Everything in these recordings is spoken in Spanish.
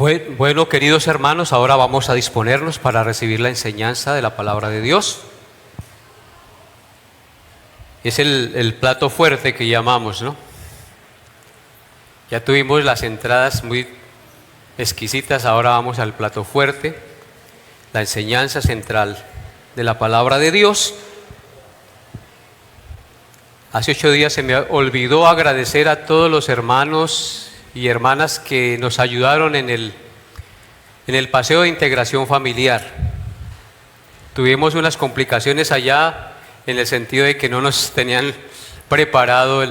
Bueno, queridos hermanos, ahora vamos a disponernos para recibir la enseñanza de la palabra de Dios. Es el plato fuerte que llamamos, ¿no? Ya tuvimos las entradas muy exquisitas, ahora vamos al plato fuerte, la enseñanza central de la palabra de Dios. Hace 8 días se me olvidó agradecer a todos los hermanos y hermanas que nos ayudaron en el paseo de integración familiar. Tuvimos unas complicaciones allá en el sentido de que no nos tenían preparado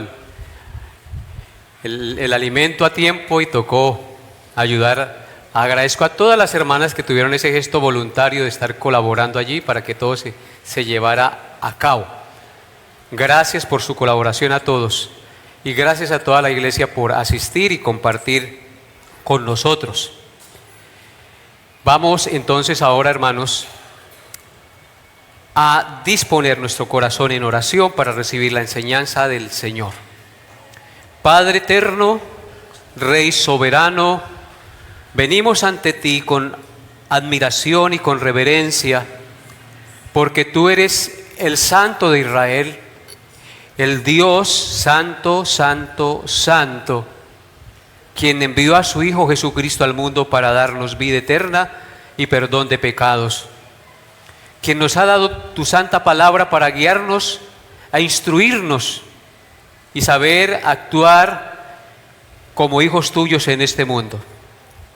el alimento a tiempo y tocó ayudar. Agradezco a todas las hermanas que tuvieron ese gesto voluntario de estar colaborando allí para que todo se llevara a cabo. Gracias por su colaboración a todos y gracias a toda la iglesia por asistir y compartir con nosotros. Vamos entonces ahora, hermanos, a disponer nuestro corazón en oración para recibir la enseñanza del Señor. Padre eterno, Rey soberano, venimos ante ti con admiración y con reverencia, porque tú eres el Santo de Israel, el Dios santo, santo, santo, quien envió a su Hijo Jesucristo al mundo para darnos vida eterna y perdón de pecados, quien nos ha dado tu santa palabra para guiarnos, a instruirnos y saber actuar como hijos tuyos en este mundo,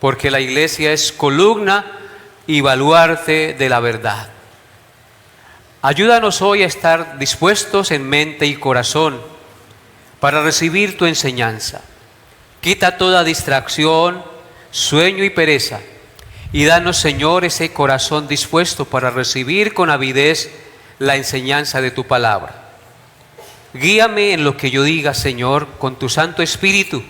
porque la iglesia es columna y baluarte de la verdad. Ayúdanos hoy a estar dispuestos en mente y corazón para recibir tu enseñanza. Quita toda distracción, sueño y pereza, y danos, Señor, ese corazón dispuesto para recibir con avidez la enseñanza de tu palabra. Guíame en lo que yo diga, Señor, con tu Santo Espíritu,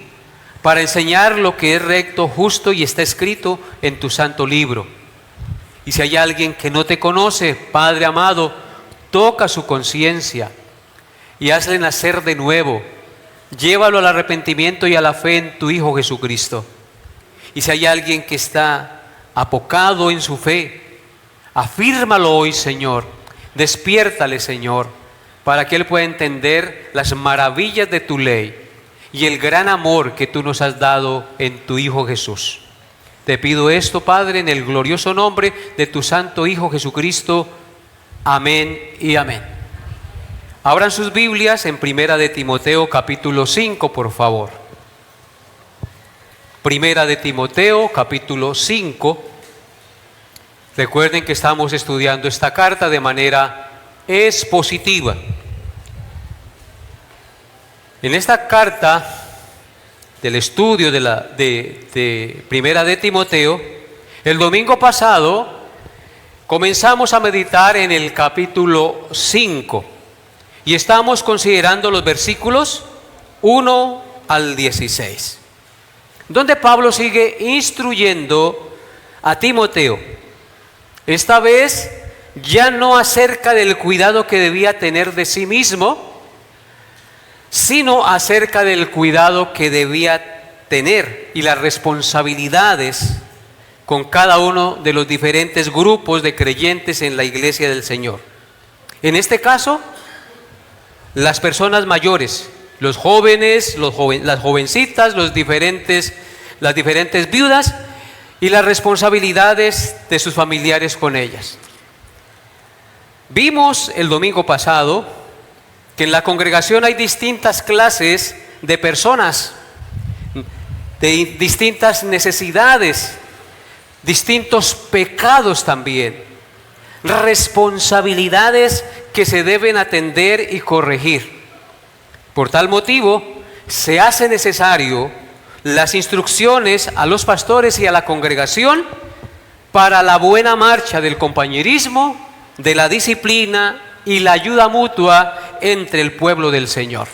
para enseñar lo que es recto, justo y está escrito en tu santo libro. Y si hay alguien que no te conoce, Padre amado, toca su conciencia y hazle nacer de nuevo. Llévalo al arrepentimiento y a la fe en tu Hijo Jesucristo. Y si hay alguien que está apocado en su fe, afírmalo hoy, Señor. Despiértale, Señor, para que él pueda entender las maravillas de tu ley y el gran amor que tú nos has dado en tu Hijo Jesús. Te pido esto, Padre, en el glorioso nombre de tu Santo Hijo Jesucristo. Amén y amén. Abran sus Biblias en Primera de Timoteo capítulo 5, por favor. Primera de Timoteo capítulo 5. Recuerden que estamos estudiando esta carta de manera expositiva. En esta carta del estudio de Primera de Timoteo, el domingo pasado comenzamos a meditar en el capítulo 5 y estamos considerando los versículos 1 al 16, donde Pablo sigue instruyendo a Timoteo, esta vez ya no acerca del cuidado que debía tener de sí mismo, sino acerca del cuidado que debía tener y las responsabilidades con cada uno de los diferentes grupos de creyentes en la iglesia del Señor. En este caso, las personas mayores, los jóvenes, las jovencitas, las diferentes viudas y las responsabilidades de sus familiares con ellas. Vimos el domingo pasado que en la congregación hay distintas clases de personas, de distintas necesidades, distintos pecados también, responsabilidades que se deben atender y corregir. Por tal motivo, se hace necesario las instrucciones a los pastores y a la congregación para la buena marcha del compañerismo, de la disciplina y la ayuda mutua entre el pueblo del Señor.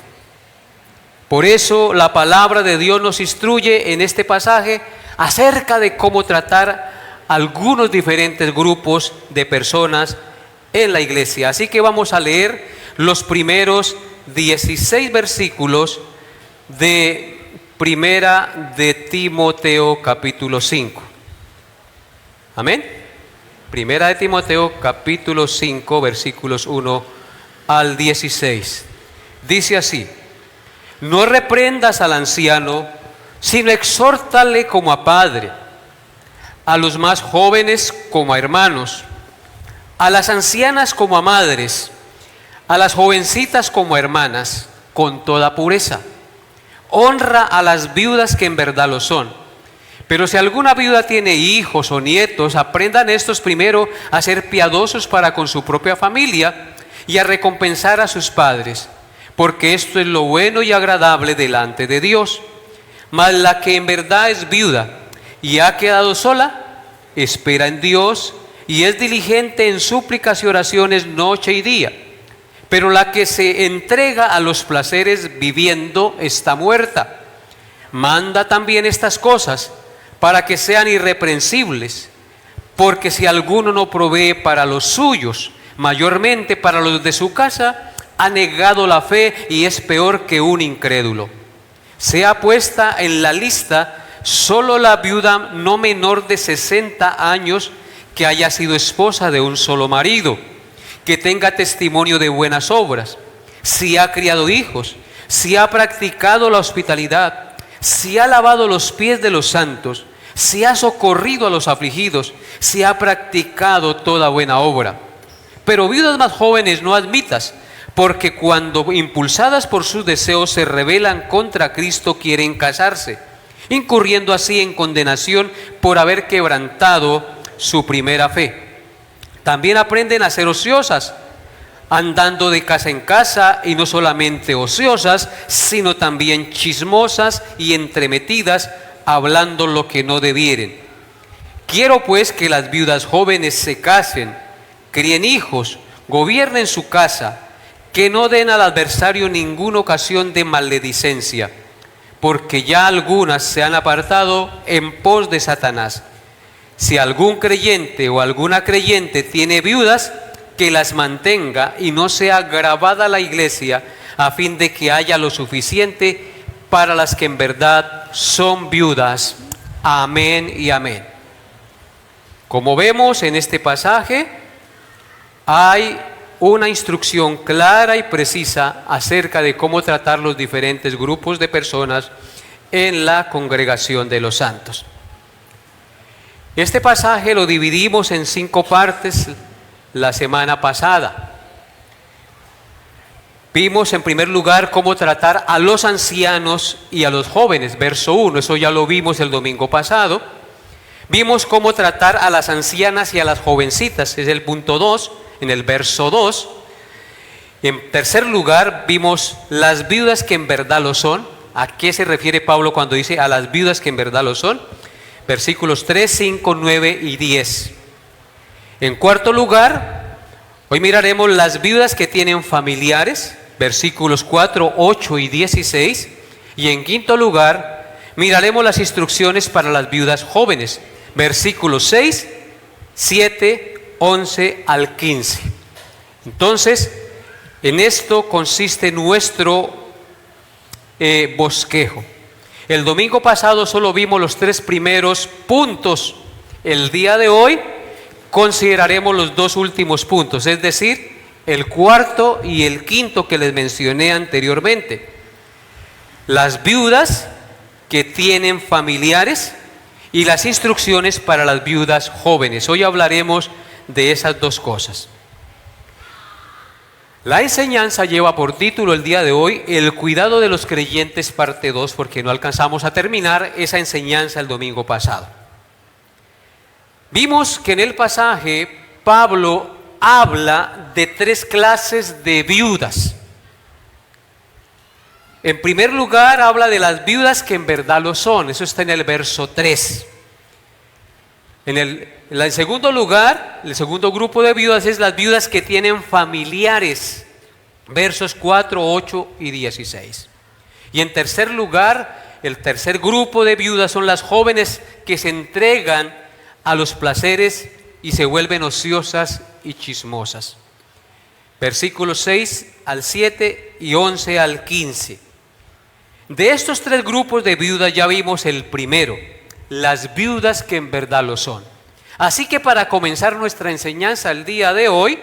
Por eso la palabra de Dios nos instruye en este pasaje acerca de cómo tratar algunos diferentes grupos de personas en la iglesia. Así que vamos a leer los primeros 16 versículos de Primera de Timoteo capítulo 5. Amén. Primera de Timoteo capítulo 5 versículos 1 al 16. Dice así: no reprendas al anciano, sino exhórtale como a padre, a los más jóvenes como a hermanos, a las ancianas como a madres, a las jovencitas como a hermanas, con toda pureza. Honra a las viudas que en verdad lo son. Pero si alguna viuda tiene hijos o nietos, aprendan estos primero a ser piadosos para con su propia familia y a recompensar a sus padres, porque esto es lo bueno y agradable delante de Dios. Mas la que en verdad es viuda y ha quedado sola, espera en Dios y es diligente en súplicas y oraciones noche y día. Pero la que se entrega a los placeres viviendo está muerta. Manda también estas cosas para que sean irreprensibles, porque si alguno no provee para los suyos, mayormente para los de su casa, ha negado la fe y es peor que un incrédulo. Sea puesta en la lista solo la viuda no menor de 60 años que haya sido esposa de un solo marido, que tenga testimonio de buenas obras, si ha criado hijos, si ha practicado la hospitalidad, si ha lavado los pies de los santos, si ha socorrido a los afligidos, si ha practicado toda buena obra. Pero viudas más jóvenes no admitas, porque cuando impulsadas por sus deseos se rebelan contra Cristo quieren casarse, incurriendo así en condenación por haber quebrantado su primera fe. También aprenden a ser ociosas, andando de casa en casa, y no solamente ociosas, sino también chismosas y entremetidas, hablando lo que no debieren. Quiero pues que las viudas jóvenes se casen, críen hijos, gobiernen su casa, que no den al adversario ninguna ocasión de maledicencia, porque ya algunas se han apartado en pos de Satanás. Si algún creyente o alguna creyente tiene viudas, que las mantenga y no sea gravada la iglesia, a fin de que haya lo suficiente para las que en verdad son viudas. Amén y amén. Como vemos en este pasaje, hay una instrucción clara y precisa acerca de cómo tratar los diferentes grupos de personas en la congregación de los santos. Este pasaje lo dividimos en 5 partes la semana pasada. Vimos en primer lugar cómo tratar a los ancianos y a los jóvenes, verso 1, eso ya lo vimos el domingo pasado. Vimos cómo tratar a las ancianas y a las jovencitas, es el punto 2, en el verso 2. En tercer lugar vimos las viudas que en verdad lo son. ¿A qué se refiere Pablo cuando dice a las viudas que en verdad lo son? Versículos 3, 5, 9 y 10. En cuarto lugar, hoy miraremos las viudas que tienen familiares, versículos 4, 8 y 16. Y en quinto lugar, miraremos las instrucciones para las viudas jóvenes, versículos 6, 7, 11 al 15. Entonces, en esto consiste nuestro bosquejo. El domingo pasado solo vimos los 3 primeros puntos. El día de hoy consideraremos los 2 últimos puntos, es decir, el cuarto y el quinto que les mencioné anteriormente. Las viudas que tienen familiares y las instrucciones para las viudas jóvenes. Hoy hablaremos de esas 2 cosas. La enseñanza lleva por título el día de hoy el cuidado de los creyentes, parte 2, porque no alcanzamos a terminar esa enseñanza el domingo pasado. Vimos que en el pasaje Pablo habla de 3 clases de viudas. En primer lugar habla de las viudas que en verdad lo son, eso está en el verso 3. En segundo lugar, el segundo grupo de viudas es las viudas que tienen familiares, versos 4, 8 y 16. Y en tercer lugar, el tercer grupo de viudas son las jóvenes que se entregan a los placeres y se vuelven ociosas y chismosas. Versículos 6 al 7 y 11 al 15. De estos tres grupos de viudas ya vimos el primero, las viudas que en verdad lo son. Así que para comenzar nuestra enseñanza el día de hoy,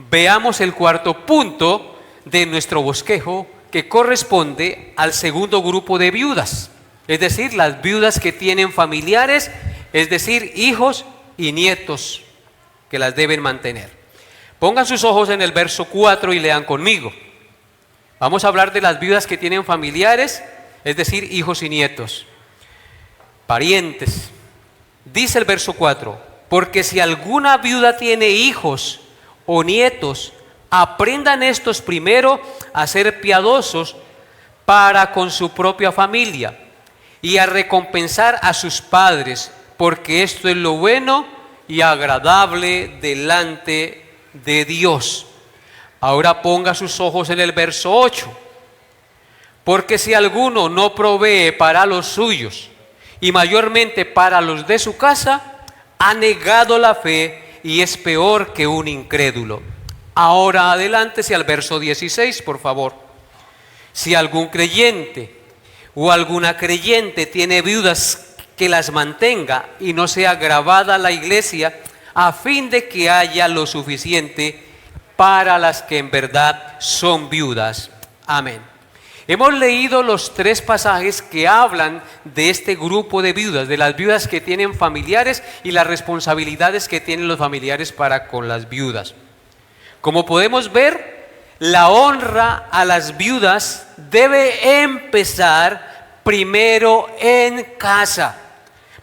veamos el cuarto punto de nuestro bosquejo, que corresponde al segundo grupo de viudas, es decir, las viudas que tienen familiares, es decir, hijos y nietos que las deben mantener. Pongan sus ojos en el verso 4 y lean conmigo. Vamos a hablar de las viudas que tienen familiares, es decir, hijos y nietos, parientes. Dice el verso 4, porque si alguna viuda tiene hijos o nietos, aprendan estos primero a ser piadosos para con su propia familia y a recompensar a sus padres, porque esto es lo bueno y agradable delante de Dios. Ahora ponga sus ojos en el verso 8. Porque si alguno no provee para los suyos y mayormente para los de su casa, ha negado la fe y es peor que un incrédulo. Ahora adelántese al verso 16, por favor. Si algún creyente o alguna creyente tiene viudas, que las mantenga y no sea gravada la iglesia, a fin de que haya lo suficiente para las que en verdad son viudas. Amén. Hemos leído los tres pasajes que hablan de este grupo de viudas, de las viudas que tienen familiares y las responsabilidades que tienen los familiares para con las viudas. Como podemos ver, la honra a las viudas debe empezar primero en casa,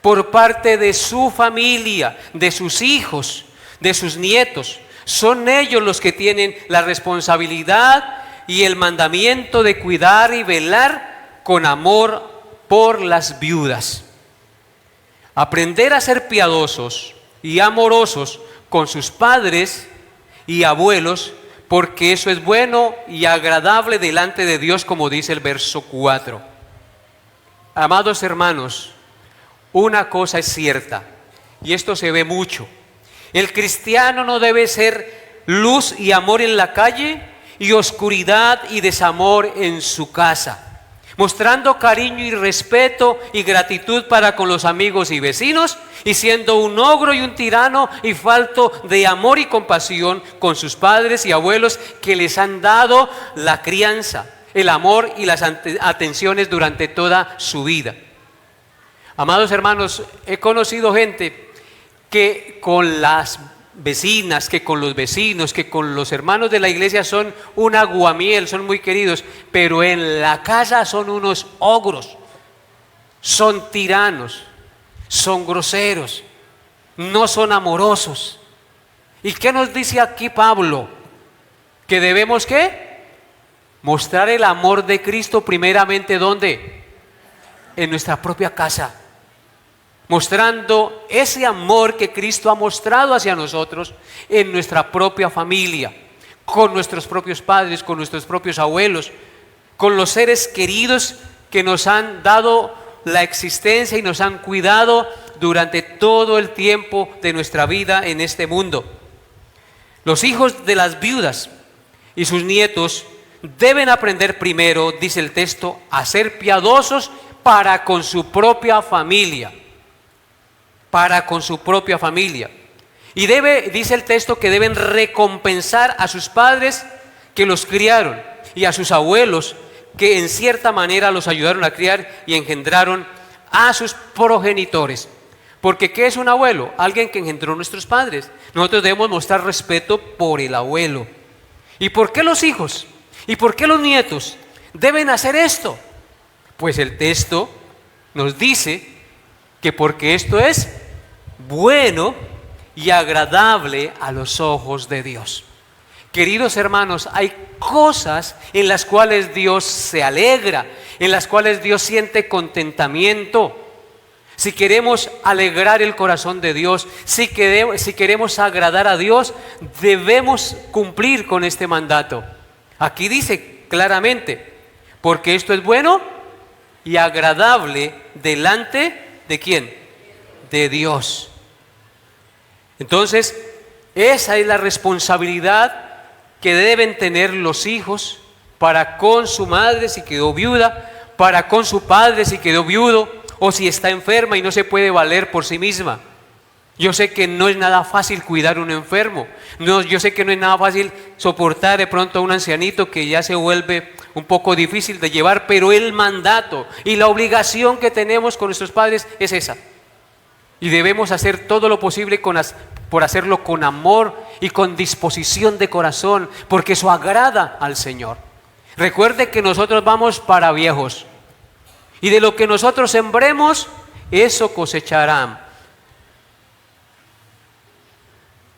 por parte de su familia, de sus hijos, de sus nietos. Son ellos los que tienen la responsabilidad y el mandamiento de cuidar y velar con amor por las viudas. Aprender a ser piadosos y amorosos con sus padres y abuelos, porque eso es bueno y agradable delante de Dios, como dice el verso 4. Amados hermanos, una cosa es cierta, y esto se ve mucho: el cristiano no debe ser luz y amor en la calle y oscuridad y desamor en su casa, mostrando cariño y respeto y gratitud para con los amigos y vecinos, y siendo un ogro y un tirano y falto de amor y compasión con sus padres y abuelos que les han dado la crianza, el amor y las atenciones durante toda su vida. Amados hermanos, he conocido gente que con las vecinas, que con los vecinos, que con los hermanos de la iglesia son un aguamiel, son muy queridos, pero en la casa son unos ogros, son tiranos, son groseros, no son amorosos. ¿Y qué nos dice aquí Pablo? Que debemos ¿qué? Mostrar el amor de Cristo primeramente, ¿dónde? En nuestra propia casa. Mostrando ese amor que Cristo ha mostrado hacia nosotros en nuestra propia familia, con nuestros propios padres, con nuestros propios abuelos, con los seres queridos que nos han dado la existencia y nos han cuidado durante todo el tiempo de nuestra vida en este mundo. Los hijos de las viudas y sus nietos deben aprender primero, dice el texto, a ser piadosos para con su propia familia. Para con su propia familia. Y dice el texto, que deben recompensar a sus padres que los criaron y a sus abuelos que en cierta manera los ayudaron a criar y engendraron a sus progenitores. Porque ¿qué es un abuelo? Alguien que engendró a nuestros padres. Nosotros debemos mostrar respeto por el abuelo. ¿Y por qué los hijos? ¿Y por qué los nietos deben hacer esto? Pues el texto nos dice que porque esto es bueno y agradable a los ojos de Dios. Queridos hermanos, hay cosas en las cuales Dios se alegra, en las cuales Dios siente contentamiento. Si queremos alegrar el corazón de Dios, si queremos agradar a Dios, debemos cumplir con este mandato. Aquí dice claramente, porque esto es bueno y agradable delante de ¿quién? De Dios. Entonces, esa es la responsabilidad que deben tener los hijos para con su madre si quedó viuda, para con su padre si quedó viudo o si está enferma y no se puede valer por sí misma. Yo sé que no es nada fácil cuidar a un enfermo. No, yo sé que no es nada fácil soportar de pronto a un ancianito que ya se vuelve un poco difícil de llevar, pero el mandato y la obligación que tenemos con nuestros padres es esa. Y debemos hacer todo lo posible por hacerlo con amor y con disposición de corazón, porque eso agrada al Señor. Recuerde que nosotros vamos para viejos, y de lo que nosotros sembremos, eso cosecharán.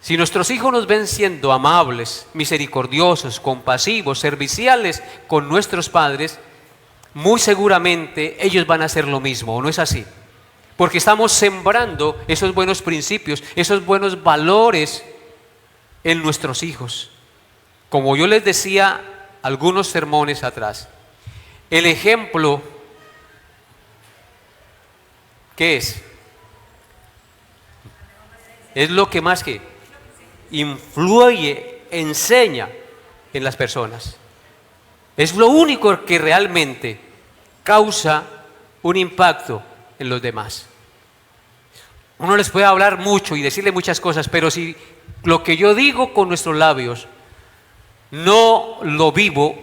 Si nuestros hijos nos ven siendo amables, misericordiosos, compasivos, serviciales con nuestros padres, muy seguramente ellos van a hacer lo mismo, ¿o no es así? Porque estamos sembrando esos buenos principios, esos buenos valores en nuestros hijos. Como yo les decía algunos sermones atrás, el ejemplo, ¿qué es? Es lo que más que influye, enseña en las personas. Es lo único que realmente causa un impacto en los demás. Uno les puede hablar mucho y decirle muchas cosas, pero si lo que yo digo con nuestros labios no lo vivo,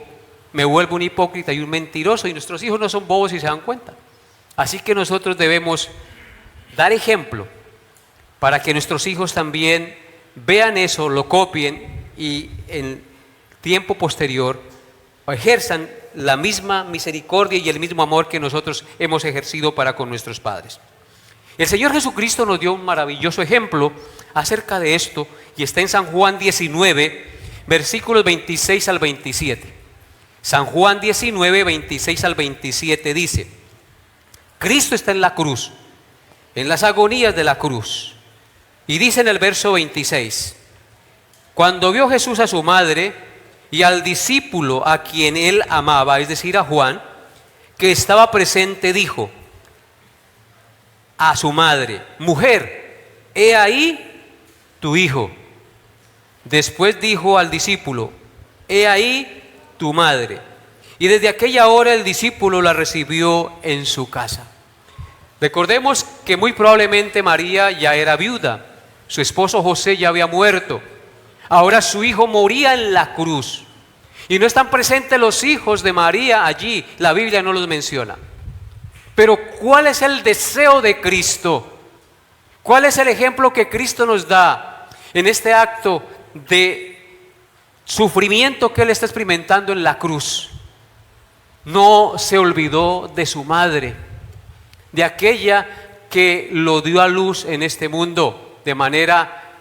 me vuelvo un hipócrita y un mentiroso, y nuestros hijos no son bobos y se dan cuenta. Así que nosotros debemos dar ejemplo para que nuestros hijos también vean eso, lo copien y en tiempo posterior ejerzan la misma misericordia y el mismo amor que nosotros hemos ejercido para con nuestros padres. El Señor Jesucristo nos dio un maravilloso ejemplo acerca de esto y está en San Juan 19, versículos 26 al 27. San Juan 19, 26 al 27 dice: Cristo está en la cruz, en las agonías de la cruz. Y dice en el verso 26, cuando vio Jesús a su madre y al discípulo a quien él amaba, es decir, a Juan, que estaba presente, dijo a su madre: mujer, he ahí tu hijo. Después dijo al discípulo: he ahí tu madre. Y desde aquella hora el discípulo la recibió en su casa. Recordemos que muy probablemente María ya era viuda. Su esposo José ya había muerto. Ahora su hijo moría en la cruz. Y no están presentes los hijos de María allí. La Biblia no los menciona. Pero ¿cuál es el deseo de Cristo? ¿Cuál es el ejemplo que Cristo nos da en este acto de sufrimiento que Él está experimentando en la cruz? No se olvidó de su madre, de aquella que lo dio a luz en este mundo de manera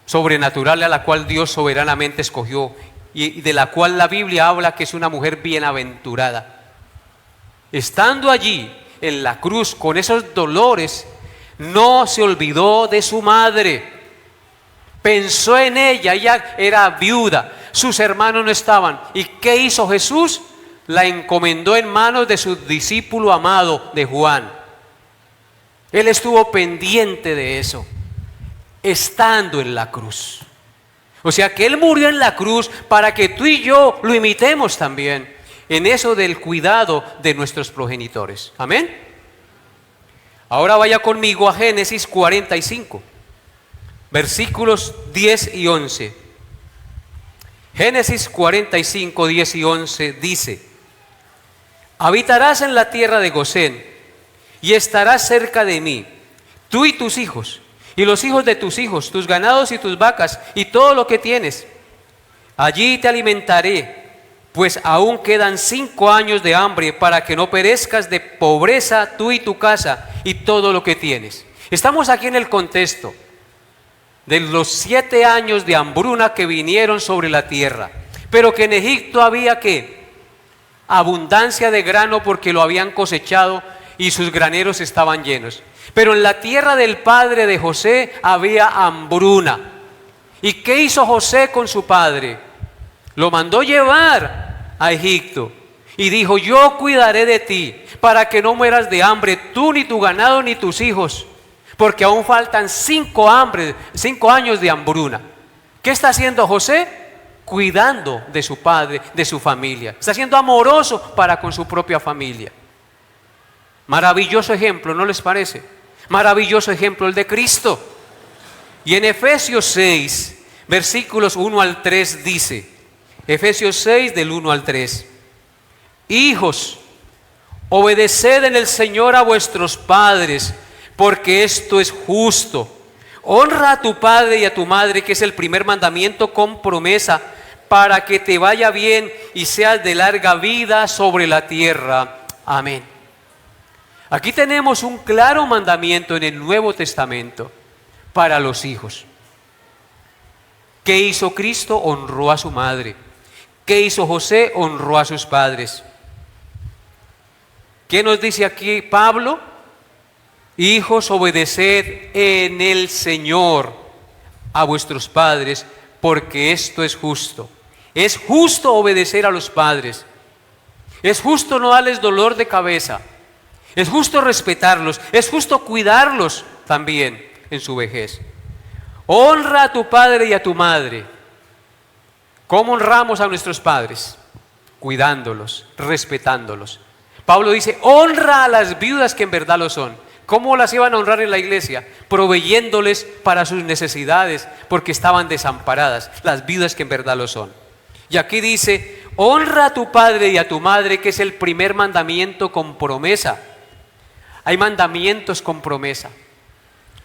sobrenatural, a la cual Dios soberanamente escogió y de la cual la Biblia habla que es una mujer bienaventurada. Estando allí en la cruz con esos dolores, no se olvidó de su madre, pensó en ella. Ella era viuda, sus hermanos no estaban. ¿Y qué hizo Jesús? La encomendó en manos de su discípulo amado, de Juan. Él estuvo pendiente de eso, estando en la cruz. O sea que Él murió en la cruz para que tú y yo lo imitemos también en eso del cuidado de nuestros progenitores. Amén. Ahora vaya conmigo a Génesis 45, versículos 10 y 11. Génesis 45, 10 y 11 dice: habitarás en la tierra de Gosén y estarás cerca de mí, tú y tus hijos, y los hijos de tus hijos, tus ganados y tus vacas, y todo lo que tienes. Allí te alimentaré, pues aún quedan 5 años de hambre, para que no perezcas de pobreza tú y tu casa, y todo lo que tienes. Estamos aquí en el contexto de los 7 años de hambruna que vinieron sobre la tierra, pero que en Egipto había ¿qué? Abundancia de grano, porque lo habían cosechado y sus graneros estaban llenos. Pero en la tierra del padre de José había hambruna. ¿Y qué hizo José con su padre? Lo mandó llevar a Egipto y dijo: yo cuidaré de ti para que no mueras de hambre, tú ni tu ganado ni tus hijos, porque aún faltan 5 años de hambruna. ¿Qué está haciendo José? Cuidando de su padre, de su familia. Está siendo amoroso para con su propia familia. Maravilloso ejemplo, ¿no les parece? Maravilloso ejemplo el de Cristo. Y en Efesios 6, versículos 1 al 3 dice, Efesios 6 del 1 al 3, hijos, obedeced en el Señor a vuestros padres, porque esto es justo. Honra a tu padre y a tu madre, que es el primer mandamiento con promesa, para que te vaya bien y seas de larga vida sobre la tierra. Amén. Aquí tenemos un claro mandamiento en el Nuevo Testamento para los hijos. ¿Qué hizo Cristo? Honró a su madre. ¿Qué hizo José? Honró a sus padres. ¿Qué nos dice aquí Pablo? Hijos, obedeced en el Señor a vuestros padres, porque esto es justo. Es justo obedecer a los padres. Es justo no darles dolor de cabeza. Es justo respetarlos. Es justo cuidarlos también en su vejez. Honra a tu padre y a tu madre. ¿Cómo honramos a nuestros padres? Cuidándolos, respetándolos. Pablo dice, honra a las viudas que en verdad lo son. ¿Cómo las iban a honrar en la iglesia? Proveyéndoles para sus necesidades, porque estaban desamparadas, las viudas que en verdad lo son. Y aquí dice, honra a tu padre y a tu madre, que es el primer mandamiento con promesa. Hay mandamientos con promesa.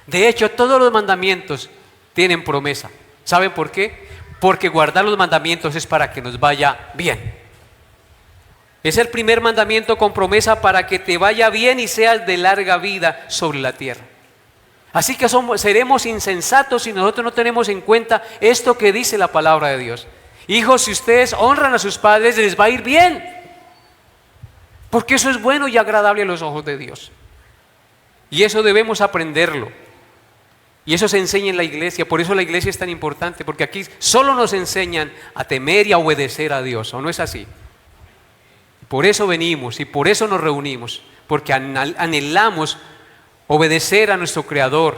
De hecho, todos los mandamientos tienen promesa. ¿Saben por qué? Porque guardar los mandamientos es para que nos vaya bien. Es el primer mandamiento con promesa para que te vaya bien y seas de larga vida sobre la tierra. Así que seremos insensatos si nosotros no tenemos en cuenta esto que dice la palabra de Dios. Hijos, si ustedes honran a sus padres, les va a ir bien. Porque eso es bueno y agradable a los ojos de Dios. Y eso debemos aprenderlo. Y eso se enseña en la iglesia. Por eso la iglesia es tan importante, porque aquí solo nos enseñan a temer y a obedecer a Dios. ¿O no es así? Por eso venimos y por eso nos reunimos, porque anhelamos obedecer a nuestro Creador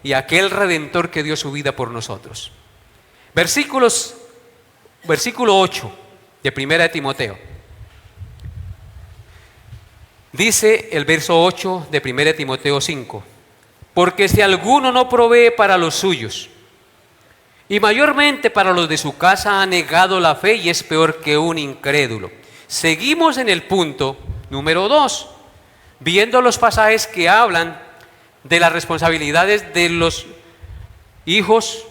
y a aquel Redentor que dio su vida por nosotros. Versículo 8 de 1 de Timoteo. Dice el verso 8 de 1 de Timoteo 5, porque si alguno no provee para los suyos, y mayormente para los de su casa, ha negado la fe y es peor que un incrédulo. Seguimos en el punto número 2, viendo los pasajes que hablan de las responsabilidades de los hijos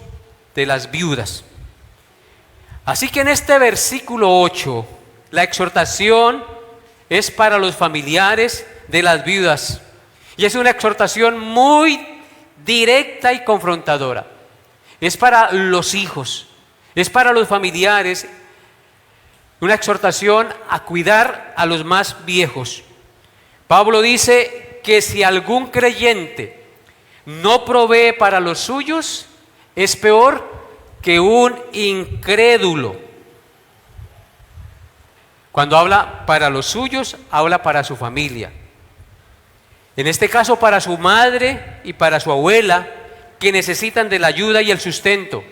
de las viudas. Así que en este versículo 8, la exhortación es para los familiares de las viudas. Y es una exhortación muy directa y confrontadora. Es para los hijos, es para los familiares. Una exhortación a cuidar a los más viejos. Pablo dice que si algún creyente no provee para los suyos, es peor que un incrédulo. Cuando habla para los suyos, habla para su familia. En este caso, para su madre y para su abuela, que necesitan de la ayuda y el sustento.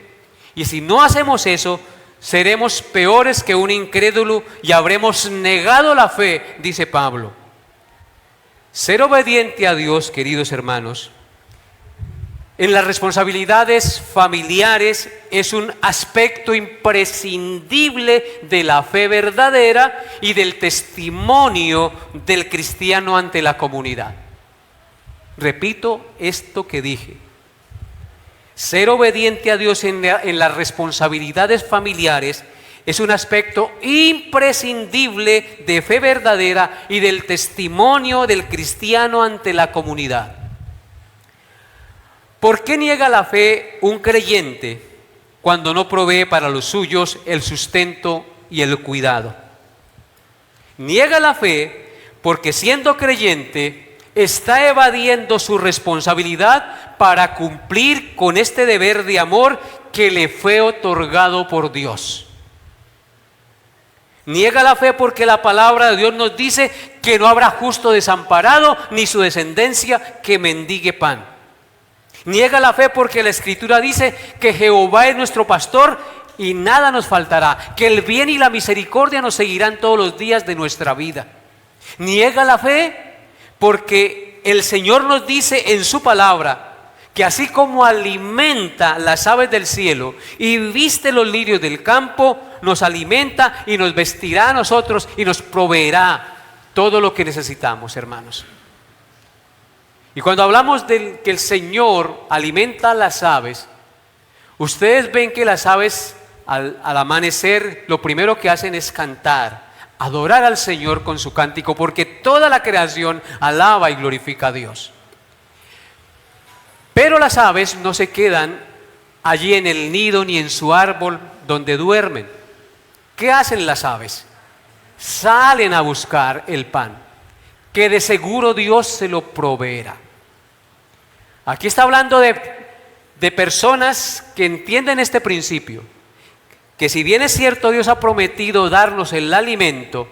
Y si no hacemos eso, seremos peores que un incrédulo y habremos negado la fe, dice Pablo. Ser obediente a Dios, queridos hermanos, en las responsabilidades familiares es un aspecto imprescindible de la fe verdadera y del testimonio del cristiano ante la comunidad. Repito esto que dije. Ser obediente a Dios en las responsabilidades familiares es un aspecto imprescindible de fe verdadera y del testimonio del cristiano ante la comunidad. ¿Por qué niega la fe un creyente cuando no provee para los suyos el sustento y el cuidado? Niega la fe porque siendo creyente está evadiendo su responsabilidad para cumplir con este deber de amor que le fue otorgado por Dios. Niega la fe porque la palabra de Dios nos dice que no habrá justo desamparado ni su descendencia que mendigue pan. Niega la fe porque la Escritura dice que Jehová es nuestro pastor y nada nos faltará, que el bien y la misericordia nos seguirán todos los días de nuestra vida. Niega la fe porque el Señor nos dice en su palabra que así como alimenta las aves del cielo y viste los lirios del campo, nos alimenta y nos vestirá a nosotros y nos proveerá todo lo que necesitamos, hermanos. Y cuando hablamos de que el Señor alimenta a las aves, ustedes ven que las aves al amanecer lo primero que hacen es cantar, adorar al Señor con su cántico, porque toda la creación alaba y glorifica a Dios. Pero las aves no se quedan allí en el nido ni en su árbol donde duermen. ¿Qué hacen las aves? Salen a buscar el pan, que de seguro Dios se lo proveerá. Aquí está hablando de personas que entienden este principio, que si bien es cierto Dios ha prometido darnos el alimento,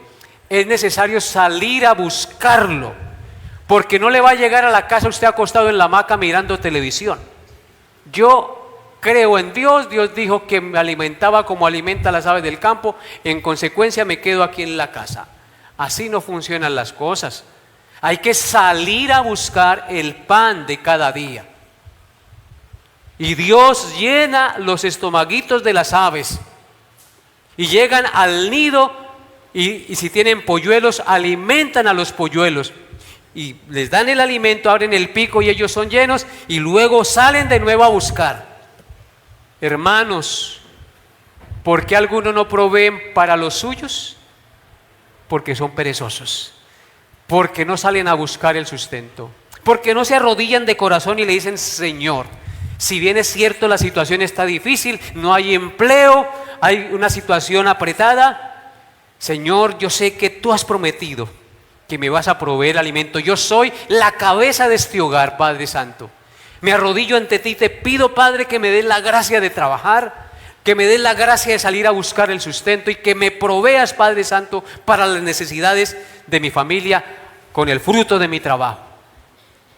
es necesario salir a buscarlo, porque no le va a llegar a la casa usted acostado en la hamaca mirando televisión. Yo creo en Dios, Dios dijo que me alimentaba como alimenta a las aves del campo, en consecuencia me quedo aquí en la casa. Así no funcionan las cosas. Hay que salir a buscar el pan de cada día. Y Dios llena los estomaguitos de las aves y llegan al nido y si tienen polluelos, alimentan a los polluelos y les dan el alimento, abren el pico y ellos son llenos y luego salen de nuevo a buscar. Hermanos, ¿por qué algunos no proveen para los suyos? Porque son perezosos, porque no salen a buscar el sustento, porque no se arrodillan de corazón y le dicen: Señor, si bien es cierto la situación está difícil, no hay empleo, hay una situación apretada, Señor, yo sé que tú has prometido que me vas a proveer alimento. Yo soy la cabeza de este hogar, Padre Santo. Me arrodillo ante ti y te pido, Padre, que me des la gracia de trabajar, que me des la gracia de salir a buscar el sustento y que me proveas, Padre Santo, para las necesidades de mi familia con el fruto de mi trabajo.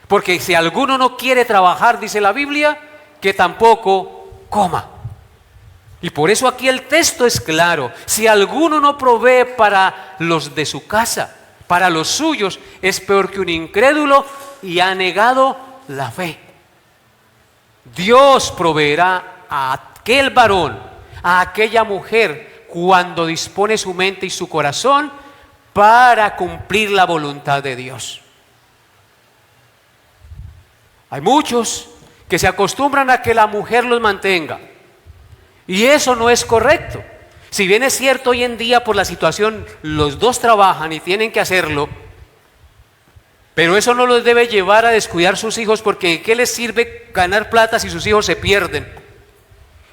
Porque si alguno no quiere trabajar, dice la Biblia, que tampoco coma. Y por eso aquí el texto es claro: si alguno no provee para los de su casa, para los suyos, es peor que un incrédulo y ha negado la fe. Dios proveerá a aquel varón, a aquella mujer, cuando dispone su mente y su corazón para cumplir la voluntad de Dios. Hay muchos que se acostumbran a que la mujer los mantenga, y eso no es correcto. Si bien es cierto hoy en día por la situación los dos trabajan y tienen que hacerlo, pero eso no los debe llevar a descuidar sus hijos, porque ¿qué les sirve ganar plata si sus hijos se pierden?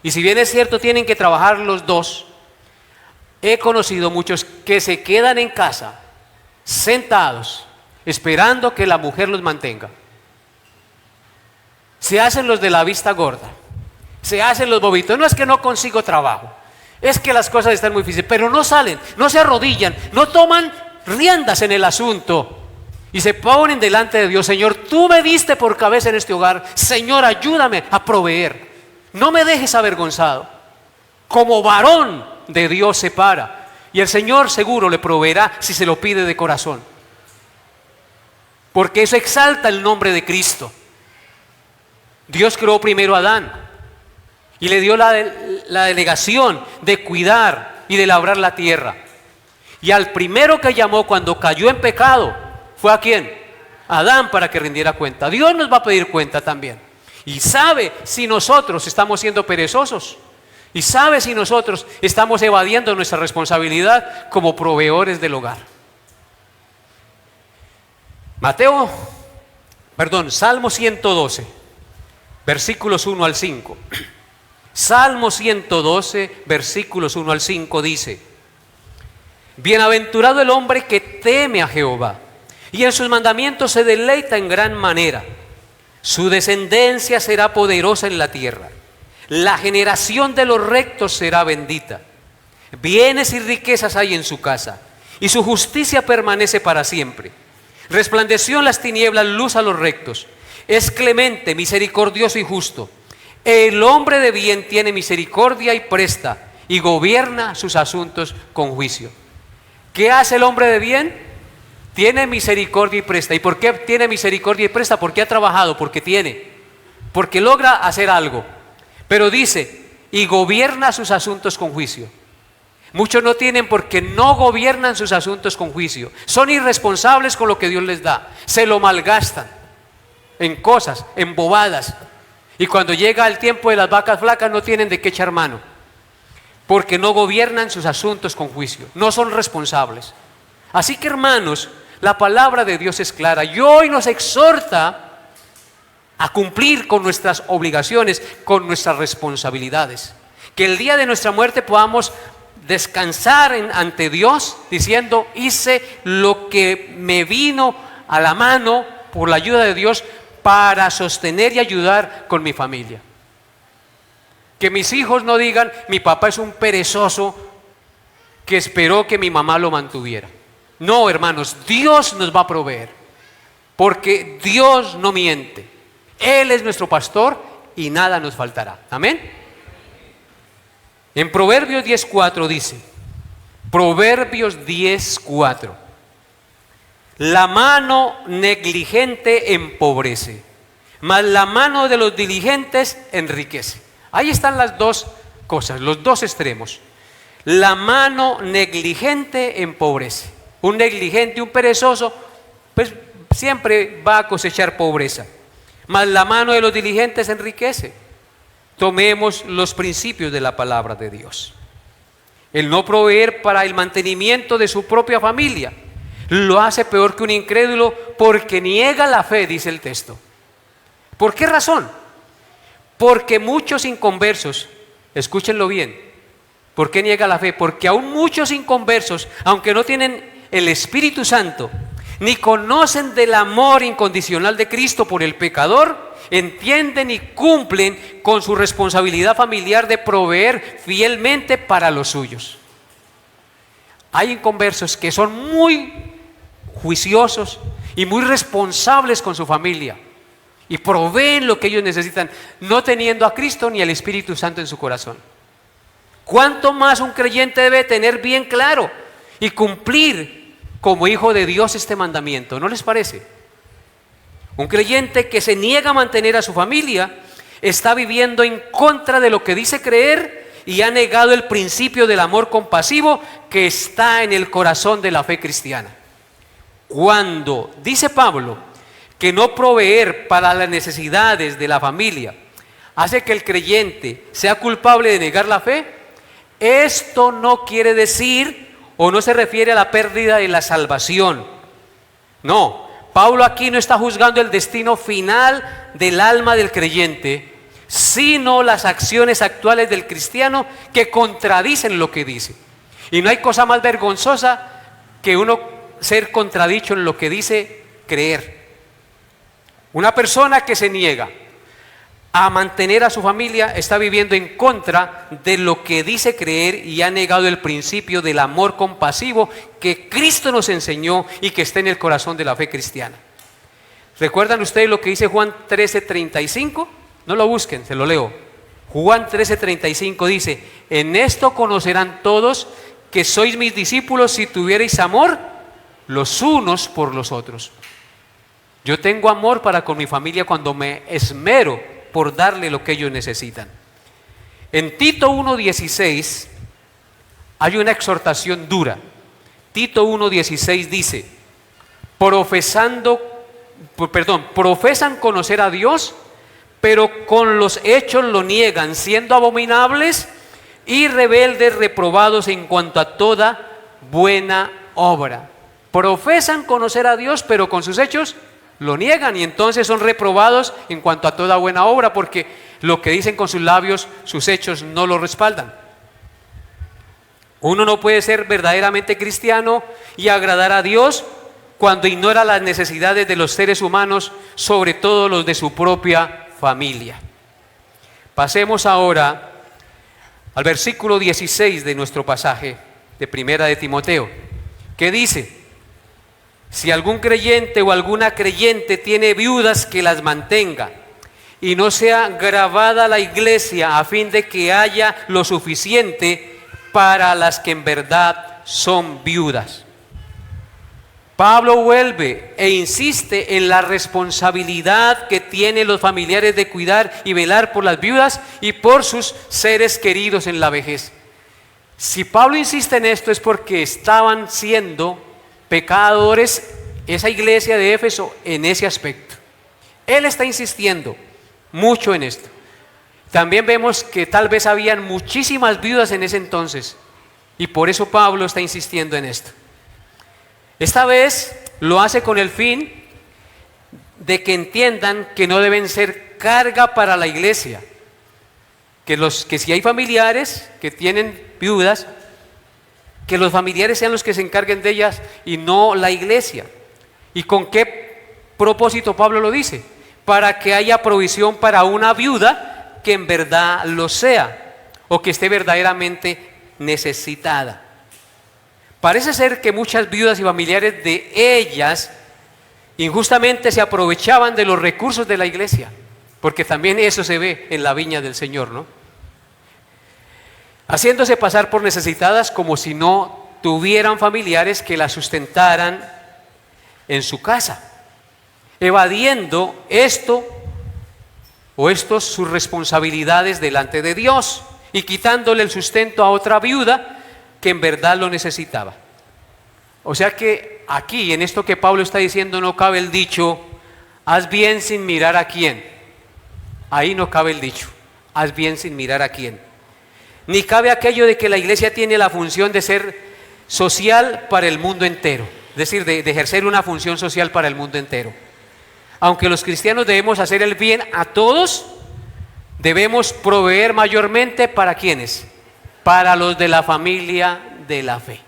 Y si bien es cierto tienen que trabajar los dos, he conocido muchos que se quedan en casa sentados esperando que la mujer los mantenga. Se hacen los de la vista gorda, se hacen los bobitos. No es que no consigo trabajo, es que las cosas están muy difíciles, pero no salen, no se arrodillan, no toman riendas en el asunto y se ponen delante de Dios. Señor, tú me diste por cabeza en este hogar, Señor, ayúdame a proveer, no me dejes avergonzado. Como varón de Dios se para, y el Señor seguro le proveerá si se lo pide de corazón, porque eso exalta el nombre de Cristo. Dios creó primero a Adán y le dio la delegación de cuidar y de labrar la tierra. Y al primero que llamó cuando cayó en pecado, ¿fue a quién? A Adán, para que rindiera cuenta. Dios nos va a pedir cuenta también. Y sabe si nosotros estamos siendo perezosos. Y sabe si nosotros estamos evadiendo nuestra responsabilidad como proveedores del hogar. Salmo 112, versículos 1 al 5. Salmo 112, versículos 1 al 5 dice: Bienaventurado el hombre que teme a Jehová, y en sus mandamientos se deleita en gran manera. Su descendencia será poderosa en la tierra. La generación de los rectos será bendita. Bienes y riquezas hay en su casa, y su justicia permanece para siempre. Resplandeció en las tinieblas luz a los rectos. Es clemente, misericordioso y justo. El hombre de bien tiene misericordia y presta, y gobierna sus asuntos con juicio. ¿Qué hace el hombre de bien? Tiene misericordia y presta. ¿Y por qué tiene misericordia y presta? Porque ha trabajado, porque tiene, porque logra hacer algo. Pero dice, y gobierna sus asuntos con juicio. Muchos no tienen porque no gobiernan sus asuntos con juicio. Son irresponsables con lo que Dios les da. Se lo malgastan en cosas, en bobadas. Y cuando llega el tiempo de las vacas flacas no tienen de qué echar mano. Porque no gobiernan sus asuntos con juicio. No son responsables. Así que, hermanos, la palabra de Dios es clara y hoy nos exhorta a cumplir con nuestras obligaciones, con nuestras responsabilidades. Que el día de nuestra muerte podamos descansar ante Dios diciendo, hice lo que me vino a la mano por la ayuda de Dios para sostener y ayudar con mi familia. Que mis hijos no digan, mi papá es un perezoso que esperó que mi mamá lo mantuviera. No, hermanos, Dios nos va a proveer, porque Dios no miente. Él es nuestro pastor y nada nos faltará. Amén. En Proverbios 10:4 dice, Proverbios 10:4, la mano negligente empobrece, mas la mano de los diligentes enriquece. Ahí están las dos cosas, los dos extremos. La mano negligente empobrece. Un negligente, un perezoso, pues siempre va a cosechar pobreza. Mas la mano de los diligentes enriquece. Tomemos los principios de la palabra de Dios. El no proveer para el mantenimiento de su propia familia lo hace peor que un incrédulo porque niega la fe, dice el texto. ¿Por qué razón? Porque muchos inconversos, escúchenlo bien, ¿por qué niega la fe? Porque aún muchos inconversos, aunque no tienen el Espíritu Santo, ni conocen del amor incondicional de Cristo por el pecador, entienden y cumplen con su responsabilidad familiar de proveer fielmente para los suyos. Hay inconversos que son muy juiciosos y muy responsables con su familia y proveen lo que ellos necesitan, no teniendo a Cristo ni al Espíritu Santo en su corazón. ¿Cuánto más un creyente debe tener bien claro y cumplir como hijo de Dios este mandamiento? ¿No les parece? Un creyente que se niega a mantener a su familia está viviendo en contra de lo que dice creer y ha negado el principio del amor compasivo que está en el corazón de la fe cristiana. Cuando dice Pablo que no proveer para las necesidades de la familia hace que el creyente sea culpable de negar la fe, esto no quiere decir o no se refiere a la pérdida de la salvación. No, Pablo aquí no está juzgando el destino final del alma del creyente, sino las acciones actuales del cristiano que contradicen lo que dice. Y no hay cosa más vergonzosa que uno ser contradicho en lo que dice creer. Una persona que se niega a mantener a su familia está viviendo en contra de lo que dice creer y ha negado el principio del amor compasivo que Cristo nos enseñó y que está en el corazón de la fe cristiana. ¿Recuerdan ustedes lo que dice Juan 13:35? No lo busquen, se lo leo. Juan 13:35 dice, en esto conocerán todos que sois mis discípulos si tuvierais amor los unos por los otros. Yo tengo amor para con mi familia cuando me esmero por darle lo que ellos necesitan. En Tito 1:16 hay una exhortación dura. Tito 1:16 dice, profesan conocer a Dios, pero con los hechos lo niegan, siendo abominables y rebeldes, reprobados en cuanto a toda buena obra. Profesan conocer a Dios, pero con sus hechos lo niegan y entonces son reprobados en cuanto a toda buena obra, porque lo que dicen con sus labios, sus hechos no lo respaldan. Uno no puede ser verdaderamente cristiano y agradar a Dios cuando ignora las necesidades de los seres humanos, sobre todo los de su propia familia. Pasemos ahora al versículo 16 de nuestro pasaje de Primera de Timoteo, que dice: si algún creyente o alguna creyente tiene viudas, que las mantenga y no sea gravada la iglesia, a fin de que haya lo suficiente para las que en verdad son viudas. Pablo vuelve e insiste en la responsabilidad que tienen los familiares de cuidar y velar por las viudas y por sus seres queridos en la vejez. Si Pablo insiste en esto es porque estaban siendo pecadores esa iglesia de Éfeso en ese aspecto. Él está insistiendo mucho en esto. También vemos que tal vez habían muchísimas viudas en ese entonces y por eso Pablo está insistiendo en esto. Esta vez lo hace con el fin de que entiendan que no deben ser carga para la iglesia, que si hay familiares que tienen viudas, que los familiares sean los que se encarguen de ellas y no la iglesia. ¿Y con qué propósito Pablo lo dice? Para que haya provisión para una viuda que en verdad lo sea o que esté verdaderamente necesitada. Parece ser que muchas viudas y familiares de ellas injustamente se aprovechaban de los recursos de la iglesia, porque también eso se ve en la viña del Señor, ¿no? Haciéndose pasar por necesitadas como si no tuvieran familiares que las sustentaran en su casa, evadiendo estos sus responsabilidades delante de Dios y quitándole el sustento a otra viuda que en verdad lo necesitaba. O sea que aquí, en esto que Pablo está diciendo, no cabe el dicho, haz bien sin mirar a quién. Ahí no cabe el dicho, haz bien sin mirar a quién. Ni cabe aquello de que la iglesia tiene la función de ser social para el mundo entero, es decir, de ejercer una función social para el mundo entero. Aunque los cristianos debemos hacer el bien a todos, debemos proveer mayormente para ¿quiénes? Para los de la familia de la fe.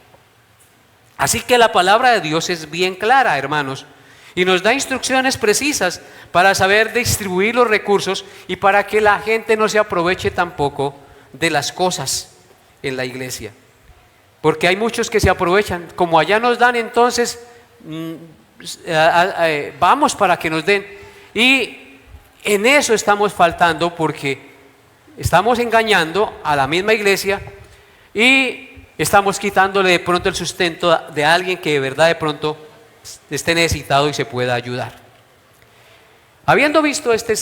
Así que la palabra de Dios es bien clara, hermanos, y nos da instrucciones precisas para saber distribuir los recursos y para que la gente no se aproveche tampoco de las cosas en la iglesia. Porque hay muchos que se aprovechan, como allá nos dan, entonces vamos para que nos den. Y en eso estamos faltando porque estamos engañando a la misma iglesia y estamos quitándole de pronto el sustento de alguien que de verdad de pronto esté necesitado y se pueda ayudar. Habiendo visto este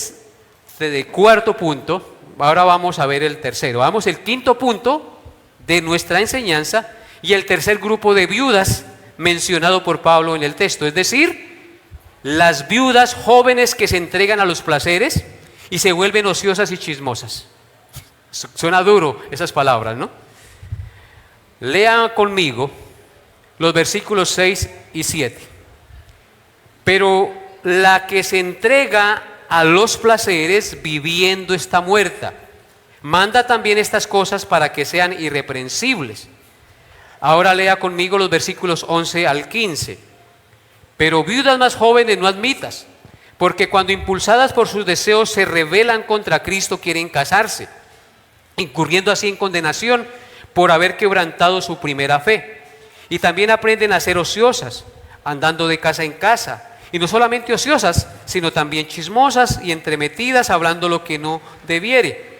de cuarto punto, ahora vamos a ver el tercero. Vamos el quinto punto de nuestra enseñanza y el tercer grupo de viudas mencionado por Pablo en el texto, es decir, las viudas jóvenes que se entregan a los placeres y se vuelven ociosas y chismosas. Suena duro esas palabras, ¿no? Lean conmigo los versículos 6 y 7. Pero la que se entrega a los placeres viviendo está muerta. Manda también estas cosas para que sean irreprensibles. Ahora lea conmigo los versículos 11 al 15. Pero viudas más jóvenes no admitas, porque cuando impulsadas por sus deseos se rebelan contra Cristo quieren casarse, incurriendo así en condenación por haber quebrantado su primera fe. Y también aprenden a ser ociosas, andando de casa en casa, y no solamente ociosas, sino también chismosas y entremetidas, hablando lo que no debiere.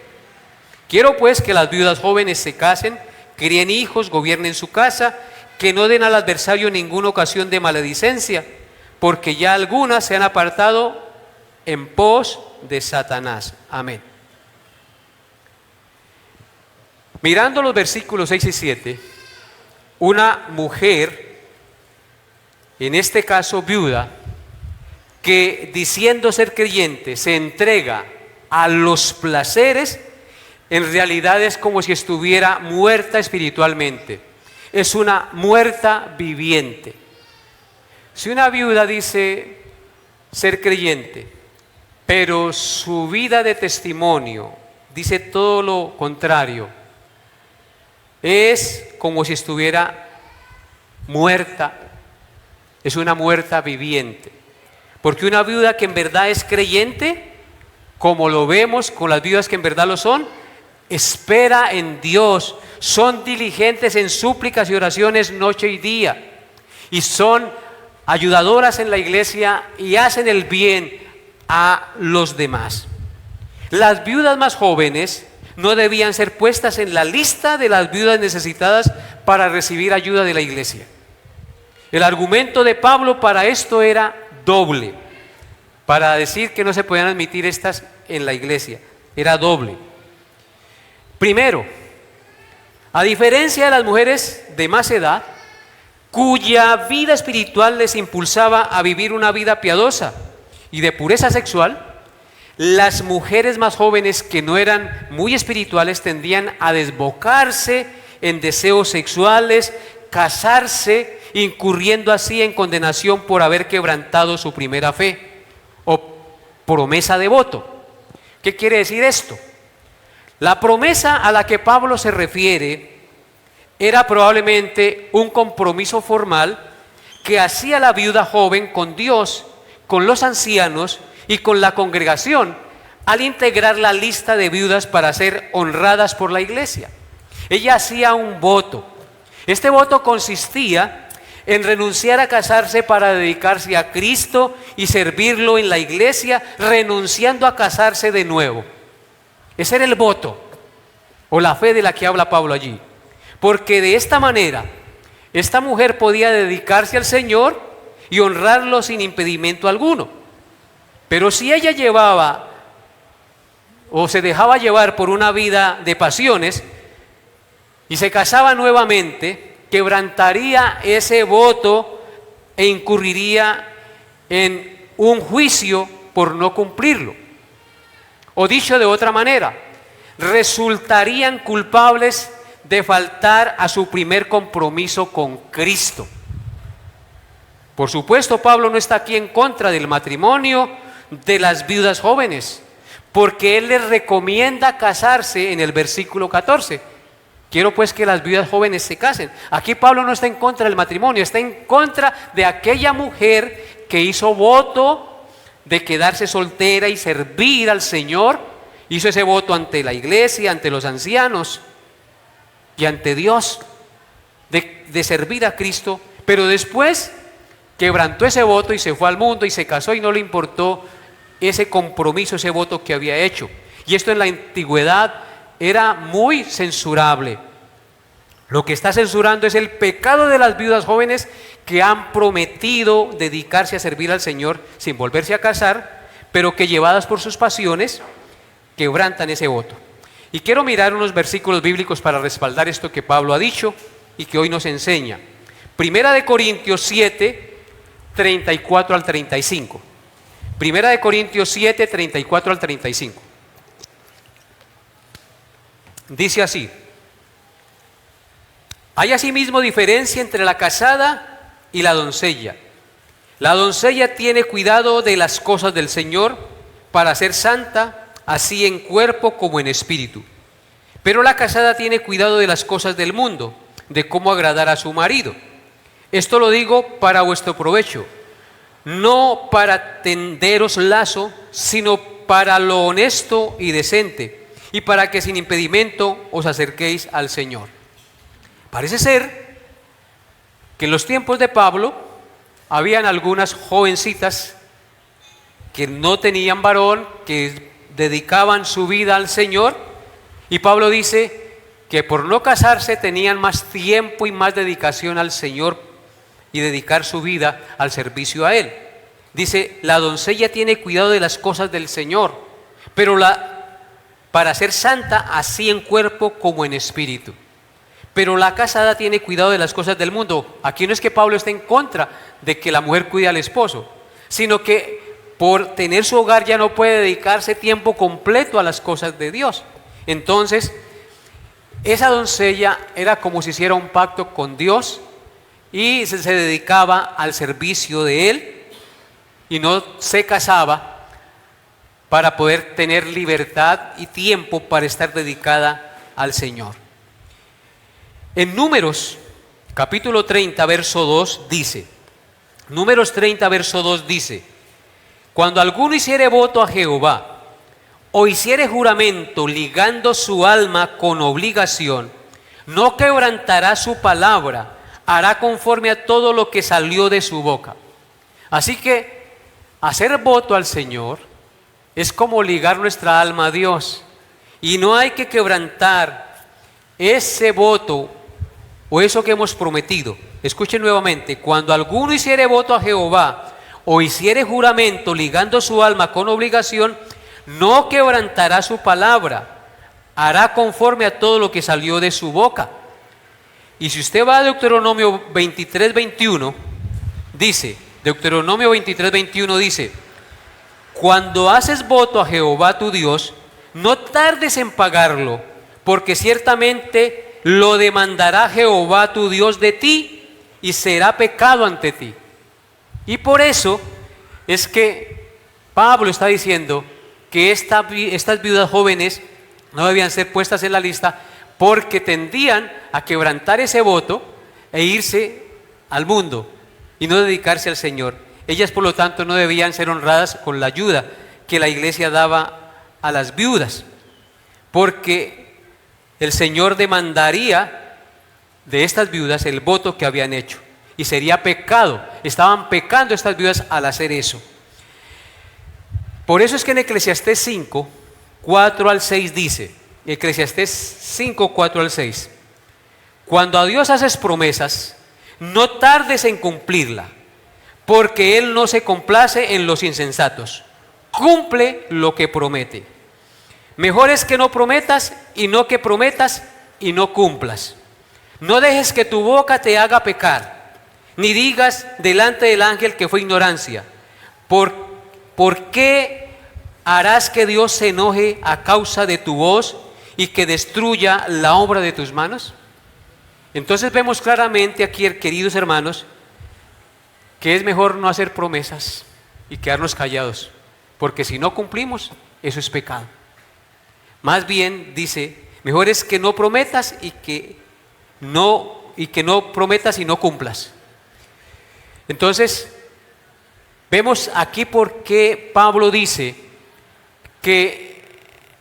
Quiero pues que las viudas jóvenes se casen, críen hijos, gobiernen su casa, que no den al adversario ninguna ocasión de maledicencia, porque ya algunas se han apartado en pos de Satanás. Amén. Mirando los versículos 6 y 7, una mujer, en este caso viuda, que diciendo ser creyente se entrega a los placeres, en realidad es como si estuviera muerta espiritualmente. Es una muerta viviente. Si una viuda dice ser creyente, pero su vida de testimonio dice todo lo contrario, es como si estuviera muerta, es una muerta viviente. Porque una viuda que en verdad es creyente, como lo vemos con las viudas que en verdad lo son, espera en Dios, son diligentes en súplicas y oraciones noche y día, y son ayudadoras en la iglesia y hacen el bien a los demás. Las viudas más jóvenes no debían ser puestas en la lista de las viudas necesitadas para recibir ayuda de la iglesia. El argumento de Pablo para esto era doble, para decir que no se podían admitir estas en la iglesia, era doble. Primero, a diferencia de las mujeres de más edad, cuya vida espiritual les impulsaba a vivir una vida piadosa y de pureza sexual, las mujeres más jóvenes que no eran muy espirituales tendían a desbocarse en deseos sexuales, casarse, incurriendo así en condenación por haber quebrantado su primera fe o promesa de voto. ¿Qué quiere decir esto? La promesa a la que Pablo se refiere era probablemente un compromiso formal que hacía la viuda joven con Dios, con los ancianos y con la congregación al integrar la lista de viudas para ser honradas por la iglesia. Ella hacía un voto. Este voto consistía en renunciar a casarse para dedicarse a Cristo y servirlo en la iglesia, renunciando a casarse de nuevo. Ese era el voto o la fe de la que habla Pablo allí. Porque de esta manera, esta mujer podía dedicarse al Señor y honrarlo sin impedimento alguno. Pero si ella llevaba o se dejaba llevar por una vida de pasiones y se casaba nuevamente, quebrantaría ese voto e incurriría en un juicio por no cumplirlo. O dicho de otra manera, resultarían culpables de faltar a su primer compromiso con Cristo. Por supuesto, Pablo no está aquí en contra del matrimonio de las viudas jóvenes, porque él les recomienda casarse en el versículo 14. Quiero pues que las viudas jóvenes se casen. Aquí Pablo no está en contra del matrimonio, está en contra de aquella mujer que hizo voto de quedarse soltera y servir al Señor. Hizo ese voto ante la iglesia, ante los ancianos y ante Dios de servir a Cristo, pero después quebrantó ese voto y se fue al mundo y se casó y no le importó ese compromiso, ese voto que había hecho. Y esto en la antigüedad era muy censurable. Lo que está censurando es el pecado de las viudas jóvenes que han prometido dedicarse a servir al Señor sin volverse a casar, pero que llevadas por sus pasiones quebrantan ese voto. Y quiero mirar unos versículos bíblicos para respaldar esto que Pablo ha dicho y que hoy nos enseña. Primera de Corintios 7, 34 al 35. Primera de Corintios 7, 34 al 35. Dice así: hay asimismo diferencia entre la casada y la doncella. La doncella tiene cuidado de las cosas del Señor para ser santa, así en cuerpo como en espíritu. Pero la casada tiene cuidado de las cosas del mundo, de cómo agradar a su marido. Esto lo digo para vuestro provecho, no para tenderos lazo, sino para lo honesto y decente, y para que sin impedimento os acerquéis al Señor. Parece ser que en los tiempos de Pablo habían algunas jovencitas que no tenían varón, que dedicaban su vida al Señor, y Pablo dice que por no casarse tenían más tiempo y más dedicación al Señor y dedicar su vida al servicio a Él. Dice, la doncella tiene cuidado de las cosas del Señor, pero para ser santa, así en cuerpo como en espíritu. Pero la casada tiene cuidado de las cosas del mundo. Aquí no es que Pablo esté en contra de que la mujer cuide al esposo, sino que por tener su hogar ya no puede dedicarse tiempo completo a las cosas de Dios. Entonces, esa doncella era como si hiciera un pacto con Dios y se dedicaba al servicio de Él y no se casaba para poder tener libertad y tiempo para estar dedicada al Señor. En Números, capítulo 30, verso 2 dice, Números 30, verso 2 dice, cuando alguno hiciere voto a Jehová, o hiciere juramento ligando su alma con obligación, no quebrantará su palabra, hará conforme a todo lo que salió de su boca. Así que hacer voto al Señor es como ligar nuestra alma a Dios, y no hay que quebrantar ese voto o eso que hemos prometido. escuchen nuevamente, cuando alguno hiciere voto a Jehová o hiciere juramento ligando su alma con obligación, no quebrantará su palabra, hará conforme a todo lo que salió de su boca. Y si usted va a Deuteronomio 23:21, dice, Deuteronomio 23:21 dice, cuando haces voto a Jehová tu Dios, no tardes en pagarlo, porque ciertamente lo demandará Jehová tu Dios de ti y será pecado ante ti. Y por eso es que Pablo está diciendo que estas viudas jóvenes no debían ser puestas en la lista porque tendían a quebrantar ese voto e irse al mundo y no dedicarse al Señor. Ellas, por lo tanto, no debían ser honradas con la ayuda que la iglesia daba a las viudas, porque el Señor demandaría de estas viudas el voto que habían hecho y sería pecado. Estaban pecando estas viudas al hacer eso. Por eso es que en Eclesiastés 5, 4 al 6 dice, Eclesiastés 5, 4 al 6, cuando a Dios haces promesas, no tardes en cumplirla, porque Él no se complace en los insensatos. Cumple lo que promete. Mejor es que no prometas y no que prometas y no cumplas. No dejes que tu boca te haga pecar, ni digas delante del ángel que fue ignorancia. ¿Por qué harás que Dios se enoje a causa de tu voz y que destruya la obra de tus manos? Entonces vemos claramente aquí, queridos hermanos, que es mejor no hacer promesas y quedarnos callados, porque si no cumplimos, eso es pecado. Más bien dice, mejor es que no prometas y que no prometas y no cumplas. Entonces, vemos aquí por qué Pablo dice que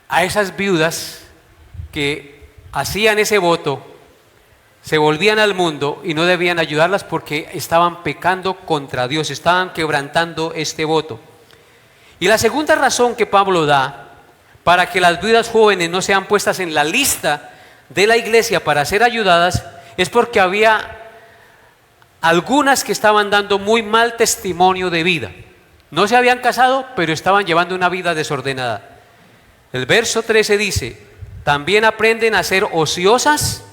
a esas viudas que hacían ese voto se volvían al mundo y no debían ayudarlas porque estaban pecando contra Dios, estaban quebrantando este voto. Y la segunda razón que Pablo da para que las viudas jóvenes no sean puestas en la lista de la iglesia para ser ayudadas es porque había algunas que estaban dando muy mal testimonio de vida. No se habían casado, pero estaban llevando una vida desordenada. El verso 13 dice, también aprenden a ser ociosas,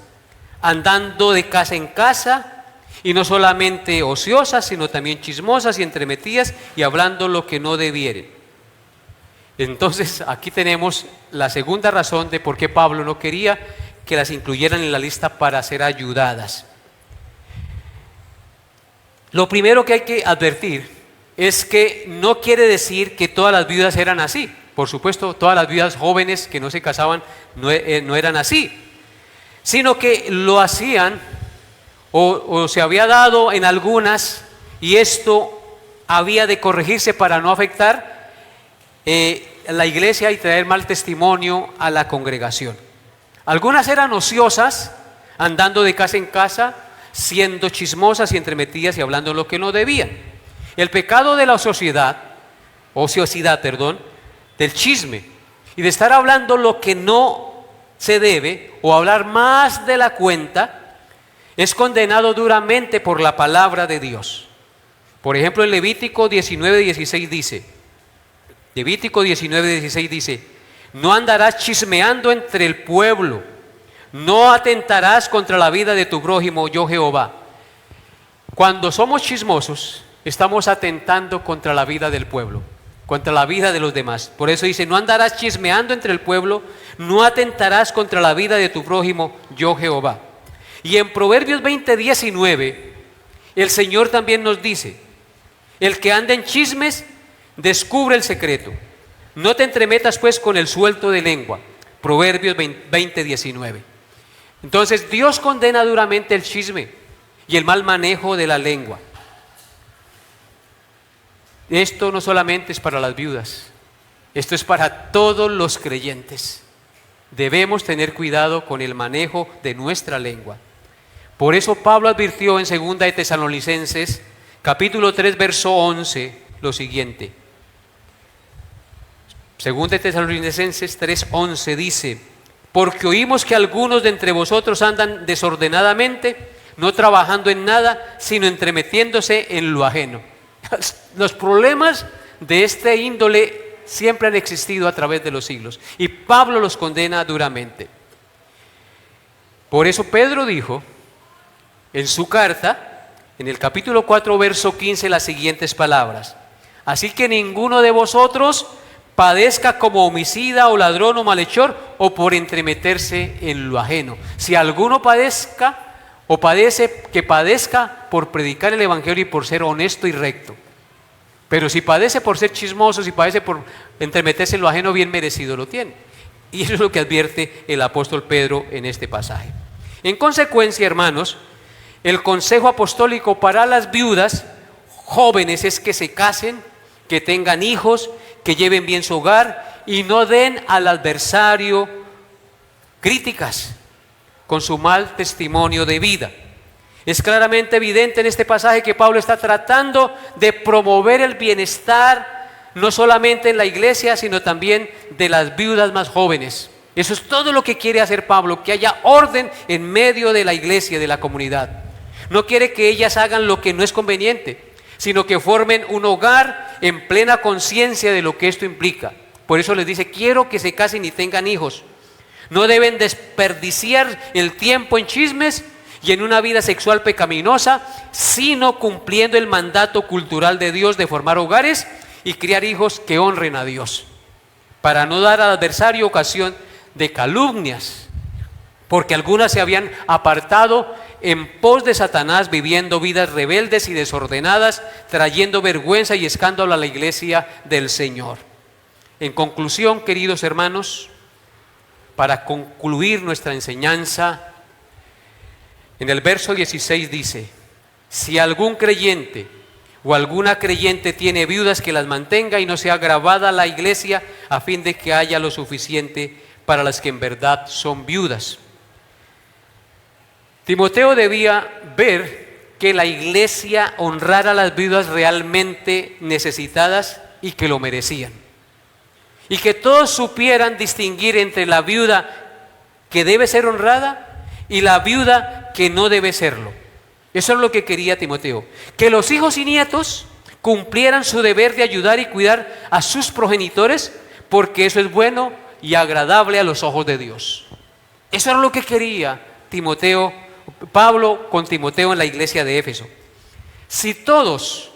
andando de casa en casa, y no solamente ociosas, sino también chismosas y entremetidas y hablando lo que no debieren. Entonces aquí tenemos la segunda razón de por qué Pablo no quería que las incluyeran en la lista para ser ayudadas. Lo primero que hay que advertir es que no quiere decir que todas las viudas eran así. Por supuesto, todas las viudas jóvenes que no se casaban no eran así, sino que lo hacían o se había dado en algunas, y esto había de corregirse para no afectar la iglesia y traer mal testimonio a la congregación. Algunas eran ociosas, andando de casa en casa, siendo chismosas y entremetidas y hablando lo que no debían. El pecado de la ociosidad, del chisme y de estar hablando lo que no se debe o hablar más de la cuenta, es condenado duramente por la palabra de Dios. Por ejemplo, en Levítico 19:16 dice, no andarás chismeando entre el pueblo, no atentarás contra la vida de tu prójimo, yo Jehová. Cuando somos chismosos, estamos atentando contra la vida del pueblo, contra la vida de los demás. Por eso dice, no andarás chismeando entre el pueblo, no atentarás contra la vida de tu prójimo, yo Jehová. Y en Proverbios 20:19, el Señor también nos dice, el que anda en chismes, descubre el secreto. No te entremetas pues con el suelto de lengua. Proverbios 20:19. Entonces Dios condena duramente el chisme y el mal manejo de la lengua. Esto no solamente es para las viudas, esto es para todos los creyentes. Debemos tener cuidado con el manejo de nuestra lengua. Por eso Pablo advirtió en 2 de Tesalonicenses, capítulo 3, verso 11, lo siguiente. 2 de Tesalonicenses 3:11 dice, porque oímos que algunos de entre vosotros andan desordenadamente, no trabajando en nada, sino entremetiéndose en lo ajeno. Los problemas de este índole siempre han existido a través de los siglos y Pablo los condena duramente. Por eso Pedro dijo en su carta, en el capítulo 4, verso 15, las siguientes palabras: así que ninguno de vosotros padezca como homicida o ladrón o malhechor o por entremeterse en lo ajeno. Si alguno padezca o padece, que padezca por predicar el evangelio y por ser honesto y recto. Pero si padece por ser chismoso, si padece por entremeterse en lo ajeno, bien merecido lo tiene. Y eso es lo que advierte el apóstol Pedro en este pasaje. En consecuencia, hermanos, el consejo apostólico para las viudas jóvenes es que se casen, que tengan hijos, que lleven bien su hogar y no den al adversario críticas con su mal testimonio de vida. Es claramente evidente en este pasaje que Pablo está tratando de promover el bienestar no solamente en la iglesia, sino también de las viudas más jóvenes. Eso es todo lo que quiere hacer Pablo, que haya orden en medio de la iglesia, de la comunidad. No quiere que ellas hagan lo que no es conveniente, sino que formen un hogar en plena conciencia de lo que esto implica. Por eso les dice: quiero que se casen y tengan hijos. No deben desperdiciar el tiempo en chismes y en una vida sexual pecaminosa, sino cumpliendo el mandato cultural de Dios de formar hogares y criar hijos que honren a Dios, para no dar al adversario ocasión de calumnias, porque algunas se habían apartado en pos de Satanás, viviendo vidas rebeldes y desordenadas, trayendo vergüenza y escándalo a la iglesia del Señor. En conclusión, queridos hermanos, para concluir nuestra enseñanza, en el verso 16 dice: si algún creyente o alguna creyente tiene viudas, que las mantenga y no sea agravada la iglesia, a fin de que haya lo suficiente para las que en verdad son viudas. Timoteo debía ver que la iglesia honrara a las viudas realmente necesitadas y que lo merecían. Y que todos supieran distinguir entre la viuda que debe ser honrada y la viuda que no debe serlo. Eso es lo que quería Timoteo, que los hijos y nietos cumplieran su deber de ayudar y cuidar a sus progenitores, porque eso es bueno y agradable a los ojos de Dios. Eso era lo que quería Pablo con Timoteo en la iglesia de Éfeso. Si todos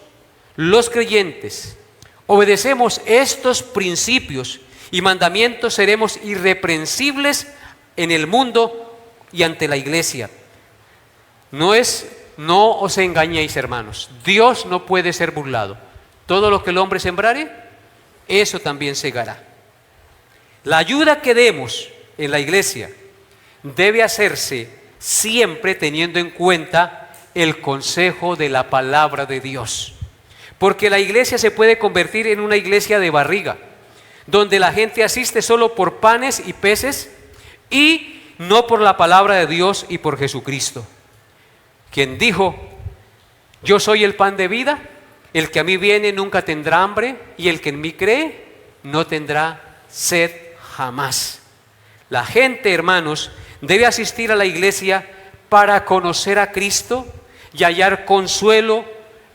los creyentes obedecemos estos principios y mandamientos, seremos irreprensibles en el mundo y ante la iglesia. No os engañéis, hermanos. Dios no puede ser burlado. Todo lo que el hombre sembrare, eso también segará. La ayuda que demos en la iglesia debe hacerse siempre teniendo en cuenta el consejo de la palabra de Dios. Porque la iglesia se puede convertir en una iglesia de barriga, donde la gente asiste solo por panes y peces y no por la palabra de Dios y por Jesucristo, quien dijo: yo soy el pan de vida, el que a mí viene nunca tendrá hambre, y el que en mí cree no tendrá sed jamás. La gente, hermanos, debe asistir a la iglesia para conocer a Cristo y hallar consuelo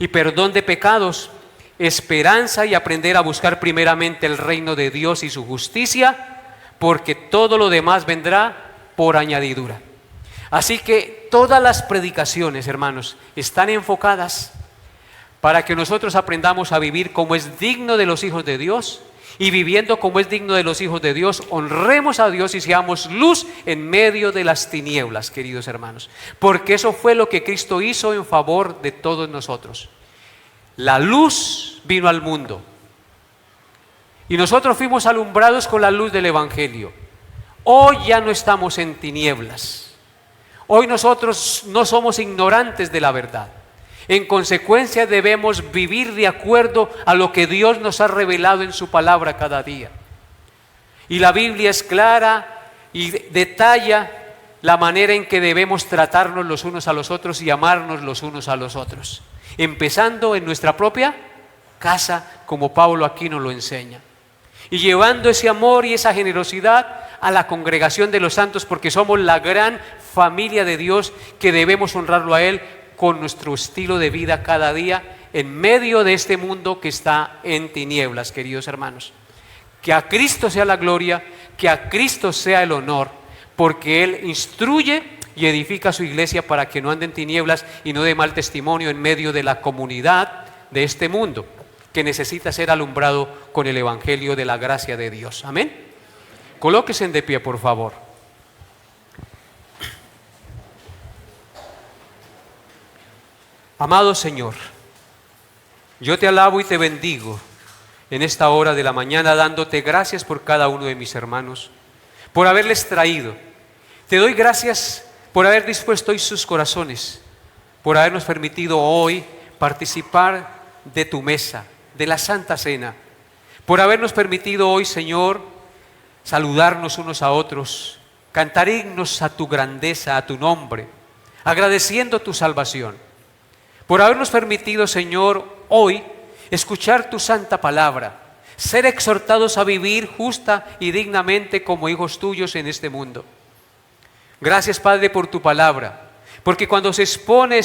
y perdón de pecados, esperanza, y aprender a buscar primeramente el reino de Dios y su justicia, porque todo lo demás vendrá por añadidura. Así que todas las predicaciones, hermanos, están enfocadas para que nosotros aprendamos a vivir como es digno de los hijos de Dios, y viviendo como es digno de los hijos de Dios, honremos a Dios y seamos luz en medio de las tinieblas, queridos hermanos, porque eso fue lo que Cristo hizo en favor de todos nosotros. La luz vino al mundo y nosotros fuimos alumbrados con la luz del Evangelio. Hoy ya no estamos en tinieblas. Hoy nosotros no somos ignorantes de la verdad. En consecuencia, debemos vivir de acuerdo a lo que Dios nos ha revelado en su palabra cada día. Y la Biblia es clara y detalla la manera en que debemos tratarnos los unos a los otros y amarnos los unos a los otros, empezando en nuestra propia casa, como Pablo aquí nos lo enseña, y llevando ese amor y esa generosidad a la congregación de los santos, porque somos la gran familia de Dios que debemos honrarlo a Él con nuestro estilo de vida cada día en medio de este mundo que está en tinieblas, queridos hermanos. Que a Cristo sea la gloria, que a Cristo sea el honor, porque Él instruye y edifica su iglesia para que no ande en tinieblas y no dé mal testimonio en medio de la comunidad de este mundo, que necesita ser alumbrado con el evangelio de la gracia de Dios. Amén. Colóquense de pie, por favor. Amado Señor, yo te alabo y te bendigo en esta hora de la mañana, dándote gracias por cada uno de mis hermanos, por haberles traído. Te doy gracias por haber dispuesto hoy sus corazones, por habernos permitido hoy participar de tu mesa, de la Santa Cena, por habernos permitido hoy, Señor, saludarnos unos a otros, cantar himnos a tu grandeza, a tu nombre, agradeciendo tu salvación. Por habernos permitido, Señor, hoy escuchar tu santa palabra, ser exhortados a vivir justa y dignamente como hijos tuyos en este mundo. Gracias, Padre, por tu palabra, porque cuando se expone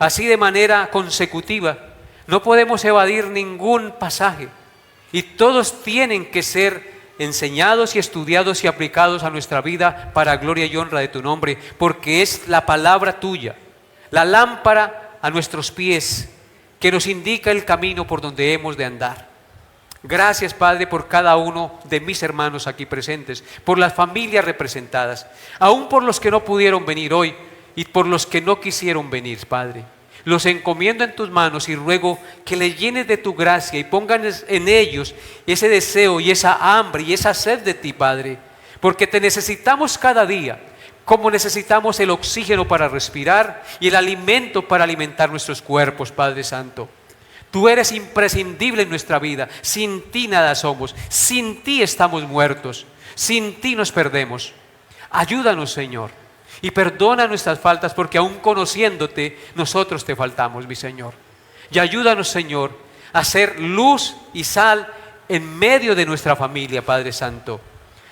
así de manera consecutiva, no podemos evadir ningún pasaje y todos tienen que ser enseñados y estudiados y aplicados a nuestra vida para gloria y honra de tu nombre, porque es la palabra tuya, la lámpara a nuestros pies, que nos indica el camino por donde hemos de andar. Gracias, Padre, por cada uno de mis hermanos aquí presentes, por las familias representadas, aún por los que no pudieron venir hoy y por los que no quisieron venir, Padre. Los encomiendo en tus manos y ruego que le llenes de tu gracia y pongan en ellos ese deseo y esa hambre y esa sed de ti, Padre, porque te necesitamos cada día, como necesitamos el oxígeno para respirar y el alimento para alimentar nuestros cuerpos, Padre Santo. Tú eres imprescindible en nuestra vida. Sin ti nada somos. Sin ti estamos muertos. Sin ti nos perdemos. Ayúdanos, Señor, y perdona nuestras faltas, porque aún conociéndote, nosotros te faltamos, mi Señor. Y ayúdanos, Señor, a ser luz y sal en medio de nuestra familia, Padre Santo,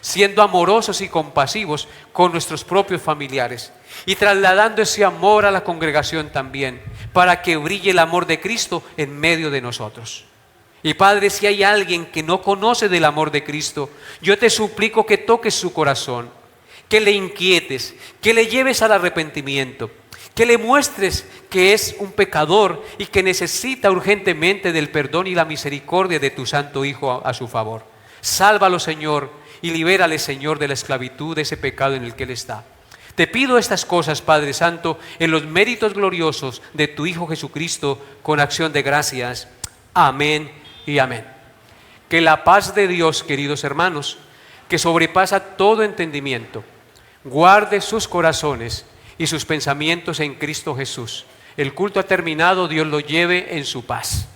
siendo amorosos y compasivos con nuestros propios familiares y trasladando ese amor a la congregación también, para que brille el amor de Cristo en medio de nosotros. Y Padre, si hay alguien que no conoce del amor de Cristo, yo te suplico que toques su corazón, que le inquietes, que le lleves al arrepentimiento, que le muestres que es un pecador y que necesita urgentemente del perdón y la misericordia de tu Santo Hijo a su favor. Sálvalo, Señor, y libérale, Señor, de la esclavitud de ese pecado en el que Él está. Te pido estas cosas, Padre Santo, en los méritos gloriosos de tu Hijo Jesucristo, con acción de gracias. Amén y amén. Que la paz de Dios, queridos hermanos, que sobrepasa todo entendimiento, guarde sus corazones y sus pensamientos en Cristo Jesús. El culto ha terminado, Dios lo lleve en su paz.